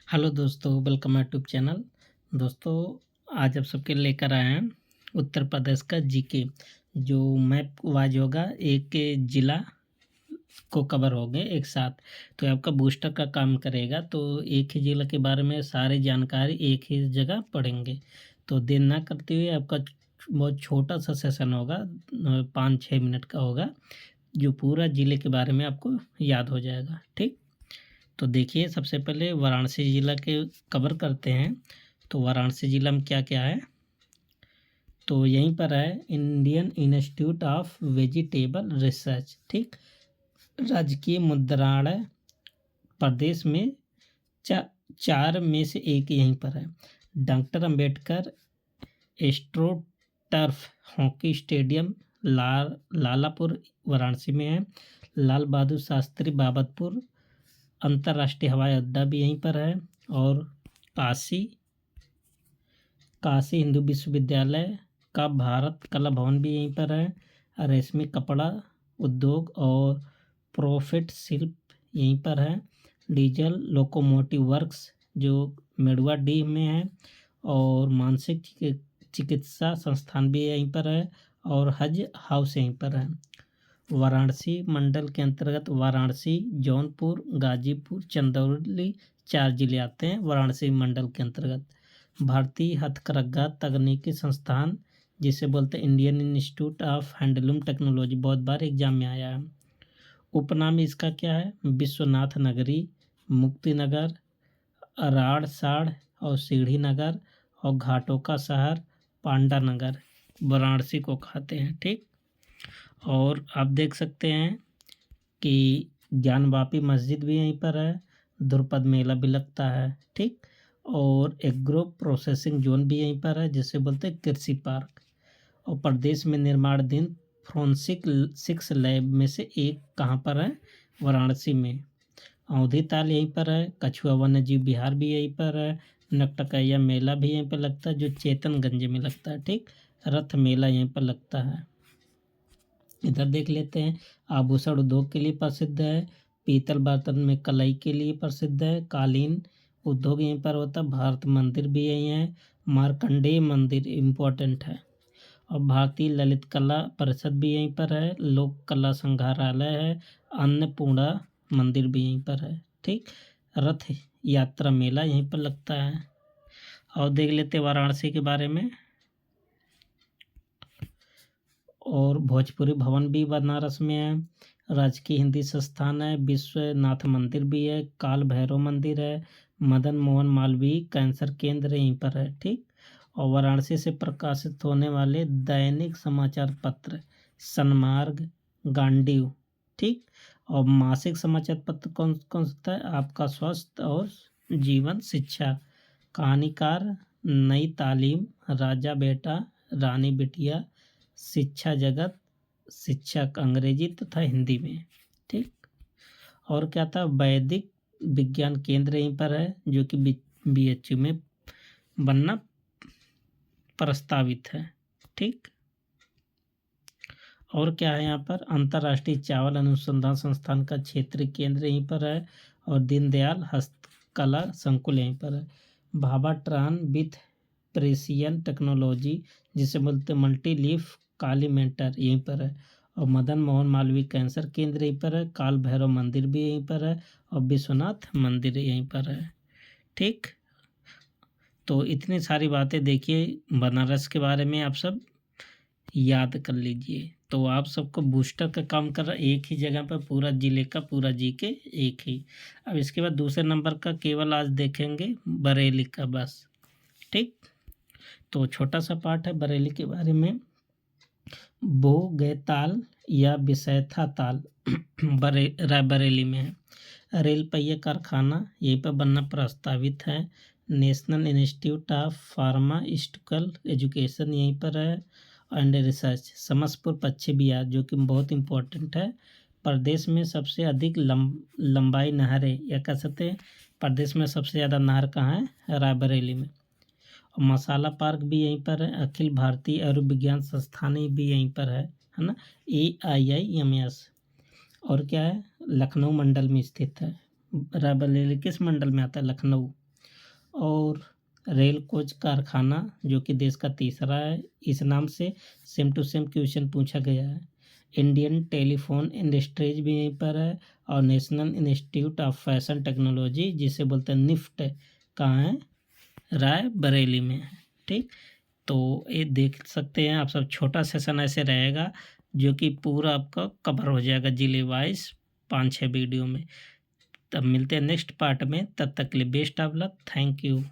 Hello दोस्तों, welcome my YouTube channel. दोस्तों, आज आप सबके लेकर आए हैं उत्तर प्रदेश का जीके, जो मैप वाइज होगा। एक के जिला को कवर होंगे एक साथ, तो आपका बूस्टर का काम करेगा। तो एक ही जिला के बारे में सारी जानकारी एक ही जगह पढ़ेंगे। तो देर ना करते हुए आपका बहुत छोटा सा सेशन होगा, 5-6 मिनट का होगा, जो पूरा जिले के बारे में आपको याद हो जाएगा। ठीक, तो देखिए, सबसे पहले वाराणसी जिला के कवर करते हैं। तो वाराणसी जिला में क्या क्या है, तो यहीं पर है Indian institute of vegetable research. ठीक, राजकीय मुद्रालय, प्रदेश में चार में से एक यहीं पर है। Doctor Ambedkar astro turf hockey stadium Lalapur Varanasi में है। लाल बहादुर शास्त्री बाबतपुर अंतर्राष्ट्रीय हवाई अड्डा भी यहीं पर है। और काशी काशी हिंदू विश्वविद्यालय का भारत कला भवन भी यहीं पर है। रेशमी कपड़ा उद्योग और प्रॉफिट शिल्प यहीं पर है। डीजल लोकोमोटिव वर्क्स जो मेड़ुआ डी में है। और मानसिक चिकित्सा संस्थान भी यहीं पर है। और हज हाउस यहीं पर है। वाराणसी मंडल के अंतर्गत वाराणसी, जौनपुर, गाजीपुर, चंदौली 4 जिले आते हैं वाराणसी मंडल के अंतर्गत। भारतीय हथकरघा तकनीकी संस्थान, जिसे बोलते हैं Indian institute of handloom technology, बहुत बार एग्जाम में आया है। उपनाम इसका क्या है, विश्वनाथ नगरी, मुक्तिनगर, राड़साड़ और सीढ़ी नगर, और घाटों का शहर पांडा नगर वाराणसी को कहते हैं। ठीक, और आप देख सकते हैं कि ज्ञानवापी मस्जिद भी यहीं पर है। द्रुपद मेला भी लगता है। ठीक, और एग्रो प्रोसेसिंग जोन भी यहीं पर है, जिसे बोलते हैं कृषि पार्क। और प्रदेश में निर्माणाधीन फोरेंसिक 6 लैब में से एक कहाँ पर है, वाराणसी में। अवधी ताल यहीं पर है। कछुआ वन्यजीव विहार भी यहीं पर है। नकटकैया मेला भी यहीं पर लगता है, जो चेतनगंज में लगता है। ठीक, रथ मेला यहीं पर लगता है। इधर देख लेते हैं, आभूषण उद्योग के लिए प्रसिद्ध है। पीतल बर्तन में कलई के लिए प्रसिद्ध है। कालीन उद्योग यहीं पर होता है। भारत मंदिर भी यहीं है। मार्कंडेय मंदिर इम्पोर्टेंट है। और भारतीय ललित कला परिषद भी यहीं पर है। लोक कला संग्रहालय है। अन्नपूर्णा मंदिर भी यहीं पर है। ठीक, रथ यात्रा मेला यहीं पर लगता है। और देख लेते हैं वाराणसी के बारे में। और भोजपुरी भवन भी बनारस में है। राजकीय हिंदी संस्थान है। विश्वनाथ मंदिर भी है। काल भैरव मंदिर है। मदन मोहन मालवीय कैंसर केंद्र यहीं पर है। ठीक, और वाराणसी से प्रकाशित होने वाले दैनिक समाचार पत्र सन्मार्ग, गांडीव। ठीक, और मासिक समाचार पत्र कौन कौन सा है, आपका स्वास्थ्य और जीवन शिक्षा, कहानीकार, नई तालीम, राजा बेटा, रानी बिटिया, शिक्षा जगत, शिक्षक, अंग्रेजी तथा हिंदी में। ठीक, और क्या था, वैदिक विज्ञान केंद्र यहीं पर है, जो कि BHU में बनना प्रस्तावित है। ठीक, और क्या है यहाँ पर, अंतर्राष्ट्रीय चावल अनुसंधान संस्थान का क्षेत्रीय केंद्र यहीं पर है। और दीनदयाल हस्तकला संकुल यहीं पर है। भाभा ट्रान विथ प्रेसियन टेक्नोलॉजी, जिसे बोलते मल्टी लीफ कालीमेंटर यहीं पर है। और मदन मोहन मालवीय कैंसर केंद्र यहीं पर है। काल भैरव मंदिर भी यहीं पर है। और विश्वनाथ मंदिर यहीं पर है। ठीक, तो इतनी सारी बातें देखिए बनारस के बारे में, आप सब याद कर लीजिए। तो आप सबको बूस्टर का काम कर रहा है एक ही जगह पर, पूरा जिले का पूरा जीके एक ही। अब इसके बाद दूसरे नंबर का केवल आज देखेंगे बरेली का बस। ठीक, तो छोटा सा पार्ट है बरेली के बारे में। बोगैताल या बिसैथा ताल रायबरेली में है। रेल पहिया कारखाना यहीं पर बनना प्रस्तावित है। National institute of pharmaceutical education यहीं पर है। एंड रिसर्च समस्तपुर पश्चिम बिहार, जो कि बहुत इम्पोर्टेंट है। प्रदेश में सबसे अधिक लंबाई नहरें, या कह सकते हैं प्रदेश में सबसे ज़्यादा नहर कहाँ है, रायबरेली में। और मसाला पार्क भी यहीं पर है। अखिल भारतीय आयुर्विज्ञान संस्थान भी यहीं पर है ना, AIIMS। और क्या है, लखनऊ मंडल में स्थित है। रायबरेली किस मंडल में आता है, लखनऊ। और रेल कोच कारखाना जो कि देश का तीसरा है, इस नाम से सेम टू सेम क्वेश्चन पूछा गया है। इंडियन टेलीफोन इंडस्ट्रीज भी यहीं पर है, और national institute of fashion technology जिसे बोलते हैं निफ्ट, कहाँ है, रायबरेली में है। ठीक, तो ये देख सकते हैं आप सब, छोटा सेशन ऐसे रहेगा जो कि पूरा आपका कवर हो जाएगा जिले वाइज 5-6 वीडियो में। तब मिलते हैं नेक्स्ट पार्ट में, तब तक के लिए best of luck, thank you.